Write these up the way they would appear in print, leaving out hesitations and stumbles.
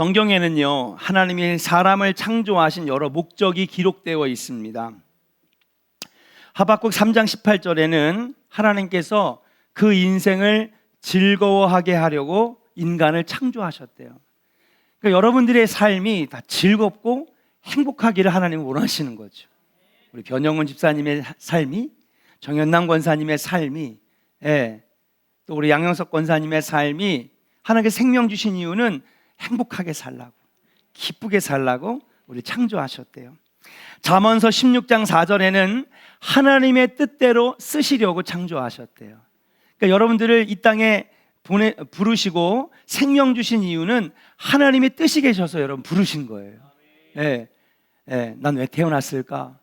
성경에는요, 하나님이 사람을 창조하신 여러 목적이 기록되어 있습니다. 하박국 3장 18절에는 하나님께서 그 인생을 즐거워하게 하려고 인간을 창조하셨대요. 그러니까 여러분들의 삶이 다 즐겁고 행복하기를 하나님은 원하시는 거죠. 우리 변영훈 집사님의 삶이, 정현남 권사님의 삶이, 또 우리 양영석 권사님의 삶이 하나님께 생명 주신 이유는 행복하게 살라고, 기쁘게 살라고 우리 창조하셨대요. 잠언서 16장 4절에는 하나님의 뜻대로 쓰시려고 창조하셨대요. 그러니까 여러분들을 이 땅에 부르시고 생명 주신 이유는 하나님의 뜻이 계셔서 여러분 부르신 거예요. 난 왜 태어났을까?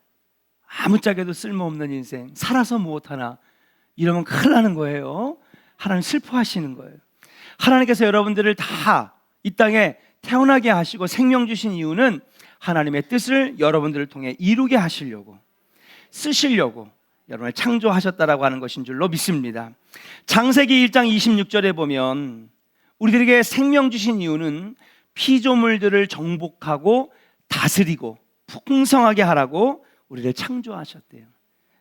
아무짝에도 쓸모없는 인생, 살아서 무엇하나, 이러면 큰일 나는 거예요. 하나님 슬퍼하시는 거예요. 하나님께서 여러분들을 다 이 땅에 태어나게 하시고 생명 주신 이유는 하나님의 뜻을 여러분들을 통해 이루게 하시려고, 쓰시려고 여러분을 창조하셨다라고 하는 것인 줄로 믿습니다. 창세기 1장 26절에 보면 우리들에게 생명 주신 이유는 피조물들을 정복하고 다스리고 풍성하게 하라고 우리를 창조하셨대요.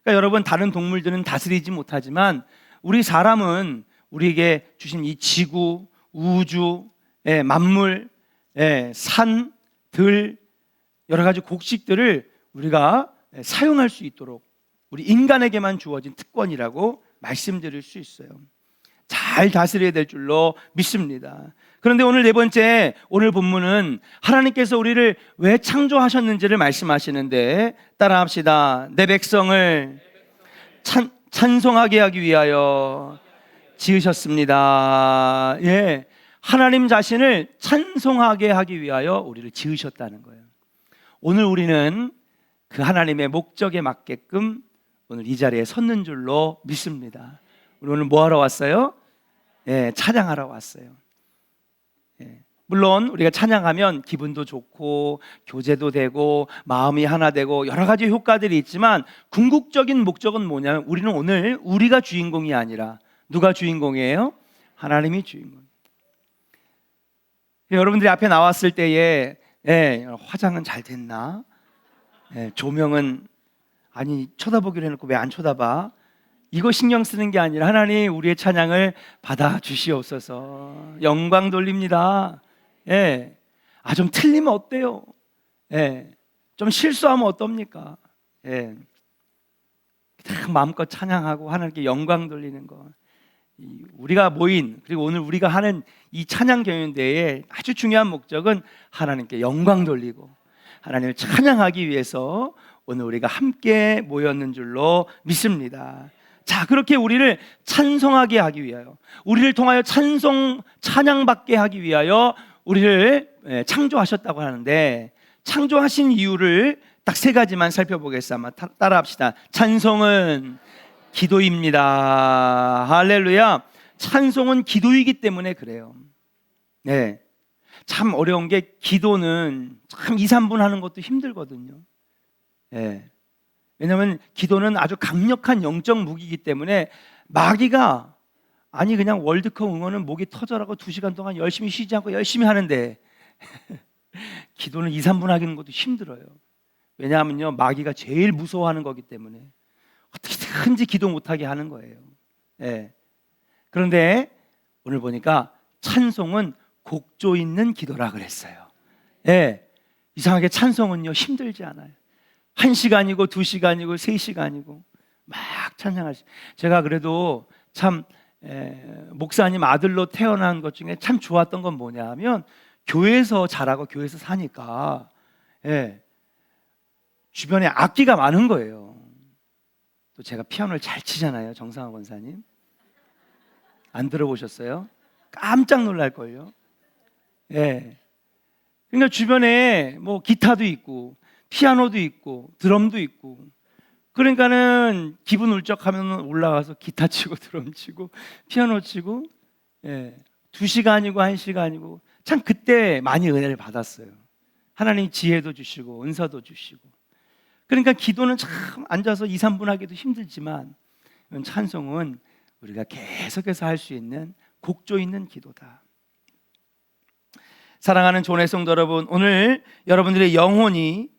그러니까 여러분, 다른 동물들은 다스리지 못하지만 우리 사람은 우리에게 주신 이 지구, 우주, 만물, 산, 들, 여러 가지 곡식들을 우리가 사용할 수 있도록 우리 인간에게만 주어진 특권이라고 말씀드릴 수 있어요. 잘 다스려야 될 줄로 믿습니다. 그런데 오늘 네 번째, 오늘 본문은 하나님께서 우리를 왜 창조하셨는지를 말씀하시는데, 따라합시다. 내 백성을 찬송하게 하기 위하여 지으셨습니다. 하나님 자신을 찬송하게 하기 위하여 우리를 지으셨다는 거예요. 오늘 우리는 그 하나님의 목적에 맞게끔 오늘 이 자리에 섰는 줄로 믿습니다. 우리 오늘 뭐 하러 왔어요? 찬양하러 왔어요. 물론 우리가 찬양하면 기분도 좋고 교제도 되고 마음이 하나 되고 여러 가지 효과들이 있지만 궁극적인 목적은 뭐냐면, 우리는 오늘 우리가 주인공이 아니라 누가 주인공이에요? 하나님이 주인공. 여러분들이 앞에 나왔을 때에 화장은 잘 됐나? 조명은 쳐다보기로 해놓고 왜 안 쳐다봐? 이거 신경 쓰는 게 아니라 하나님, 우리의 찬양을 받아 주시옵소서. 영광 돌립니다. 좀 틀리면 어때요? 좀 실수하면 어떻습니까? 마음껏 찬양하고 하나님께 영광 돌리는 거. 우리가 모인, 그리고 오늘 우리가 하는 이 찬양 경연대회의 아주 중요한 목적은 하나님께 영광 돌리고 하나님을 찬양하기 위해서 오늘 우리가 함께 모였는 줄로 믿습니다. 자, 그렇게 우리를 찬송하게 하기 위하여, 우리를 통하여 찬양받게 하기 위하여 우리를 창조하셨다고 하는데, 창조하신 이유를 딱 세 가지만 살펴보겠습니다. 따라합시다. 찬송은 기도입니다. 할렐루야. 찬송은 기도이기 때문에 그래요. 참 어려운 게, 기도는 참 2, 3분 하는 것도 힘들거든요. 왜냐하면 기도는 아주 강력한 영적 무기이기 때문에 마귀가 그냥 월드컵 응원은 목이 터져라고 2시간 동안 열심히 쉬지 않고 열심히 하는데 기도는 2, 3분 하기는 것도 힘들어요. 왜냐하면요, 마귀가 제일 무서워하는 거기 때문에 어떻게든지 기도 못하게 하는 거예요. 그런데 오늘 보니까 찬송은 곡조 있는 기도라 그랬어요. 이상하게 찬송은요 힘들지 않아요. 1시간이고 2시간이고 3시간이고 막 찬양하시. 제가 그래도 참 목사님 아들로 태어난 것 중에 참 좋았던 건 뭐냐면, 교회에서 자라고 교회에서 사니까 주변에 악기가 많은 거예요. 또 제가 피아노를 잘 치잖아요. 정상화 권사님 안 들어보셨어요? 깜짝 놀랄걸요. 그러니까 주변에 뭐 기타도 있고 피아노도 있고 드럼도 있고, 그러니까는 기분 울적하면 올라가서 기타 치고 드럼 치고 피아노 치고 2시간이고 1시간이고 참 그때 많이 은혜를 받았어요. 하나님 지혜도 주시고 은사도 주시고. 그러니까 기도는 참 앉아서 2, 3분 하기도 힘들지만 찬송은 우리가 계속해서 할 수 있는 곡조 있는 기도다. 사랑하는 교회 성도 여러분, 오늘 여러분들의 영혼의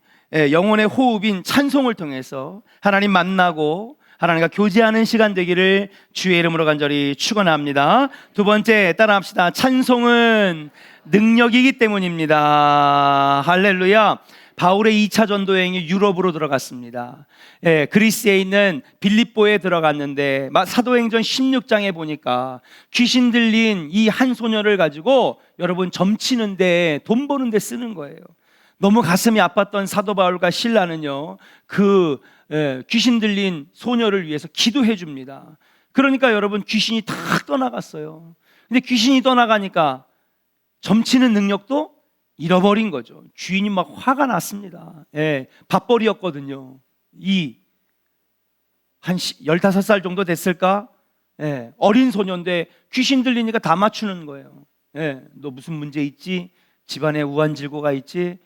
호흡인 찬송을 통해서 하나님 만나고 하나님과 교제하는 시간 되기를 주의 이름으로 간절히 축원합니다. 두 번째, 따라합시다. 찬송은 능력이기 때문입니다. 할렐루야. 바울의 2차 전도 여행이 유럽으로 들어갔습니다. 그리스에 있는 빌립보에 들어갔는데 사도행전 16장에 보니까 귀신 들린 이 한 소녀를 가지고 여러분 점치는데 돈 버는데 쓰는 거예요. 너무 가슴이 아팠던 사도 바울과 실라는요, 그 귀신 들린 소녀를 위해서 기도해 줍니다. 그러니까 여러분 귀신이 다 떠나갔어요. 근데 귀신이 떠나가니까 점치는 능력도 잃어버린 거죠. 주인이 막 화가 났습니다. 밥벌이였거든요. 한 15살 정도 됐을까? 어린 소녀인데 귀신 들리니까 다 맞추는 거예요. 너 무슨 문제 있지? 집안에 우환질고가 있지?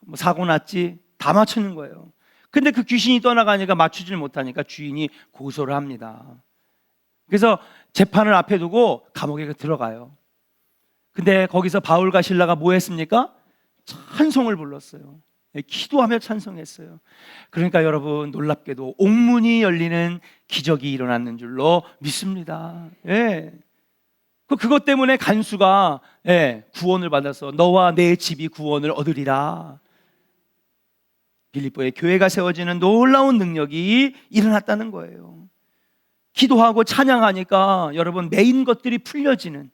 뭐 사고 났지? 다 맞추는 거예요. 근데 그 귀신이 떠나가니까 맞추질 못하니까 주인이 고소를 합니다. 그래서 재판을 앞에 두고 감옥에 들어가요. 근데 거기서 바울과 실라가 뭐 했습니까? 찬송을 불렀어요. 기도하며 찬송했어요. 그러니까 여러분, 놀랍게도 옥문이 열리는 기적이 일어났는 줄로 믿습니다. 그것 때문에 간수가 구원을 받아서 너와 내 집이 구원을 얻으리라. 빌립보에 교회가 세워지는 놀라운 능력이 일어났다는 거예요. 기도하고 찬양하니까 여러분, 매인 것들이 풀려지는,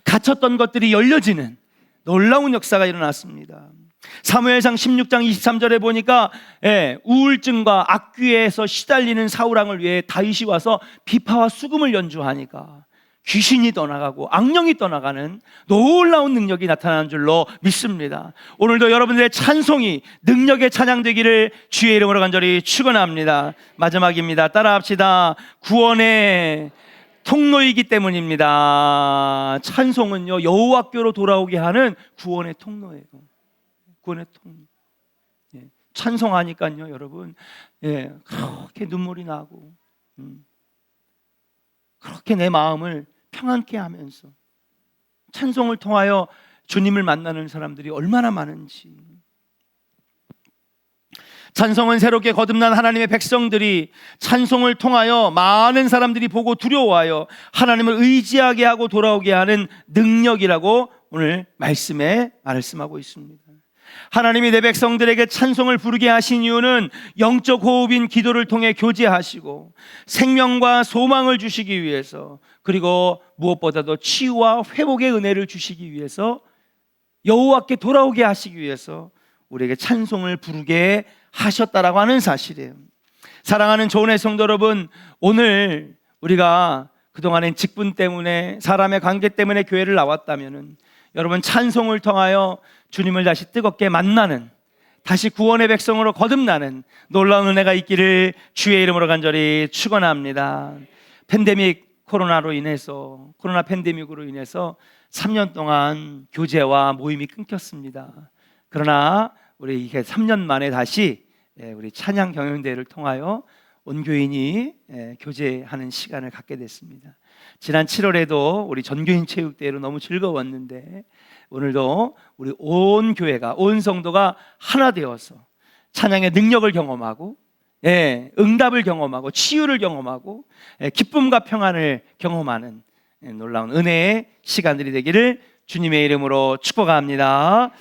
갇혔던 것들이 열려지는 놀라운 역사가 일어났습니다. 사무엘상 16장 23절에 보니까 우울증과 악귀에서 시달리는 사울왕을 위해 다윗이 와서 비파와 수금을 연주하니까 귀신이 떠나가고 악령이 떠나가는 놀라운 능력이 나타나는 줄로 믿습니다. 오늘도 여러분들의 찬송이 능력의 찬양되기를 주의 이름으로 간절히 축원합니다. 마지막입니다. 따라합시다. 구원의 통로이기 때문입니다. 찬송은요, 여호와께로 돌아오게 하는 구원의 통로예요. 구원의 통로. 찬송하니까요, 여러분, 그렇게 눈물이 나고, 그렇게 내 마음을 평안케 하면서 찬송을 통하여 주님을 만나는 사람들이 얼마나 많은지. 찬송은 새롭게 거듭난 하나님의 백성들이 찬송을 통하여 많은 사람들이 보고 두려워하여 하나님을 의지하게 하고 돌아오게 하는 능력이라고 오늘 말씀에 말씀하고 있습니다. 하나님이 내 백성들에게 찬송을 부르게 하신 이유는 영적 호흡인 기도를 통해 교제하시고 생명과 소망을 주시기 위해서, 그리고 무엇보다도 치유와 회복의 은혜를 주시기 위해서, 여호와께 돌아오게 하시기 위해서 우리에게 찬송을 부르게 하셨다라고 하는 사실이에요. 사랑하는 조은의 성도 여러분, 오늘 우리가 그동안엔 직분 때문에, 사람의 관계 때문에 교회를 나왔다면은 여러분, 찬송을 통하여 주님을 다시 뜨겁게 만나는, 다시 구원의 백성으로 거듭나는 놀라운 은혜가 있기를 주의 이름으로 간절히 축원합니다. 코로나 팬데믹으로 인해서 3년 동안 교제와 모임이 끊겼습니다. 그러나 우리 이게 3년 만에 다시 우리 찬양 경연대회를 통하여 온 교인이 교제하는 시간을 갖게 됐습니다. 지난 7월에도 우리 전교인 체육대회로 너무 즐거웠는데, 오늘도 우리 온 교회가, 온 성도가 하나 되어서 찬양의 능력을 경험하고, 응답을 경험하고, 치유를 경험하고, 기쁨과 평안을 경험하는 놀라운 은혜의 시간들이 되기를 주님의 이름으로 축복합니다.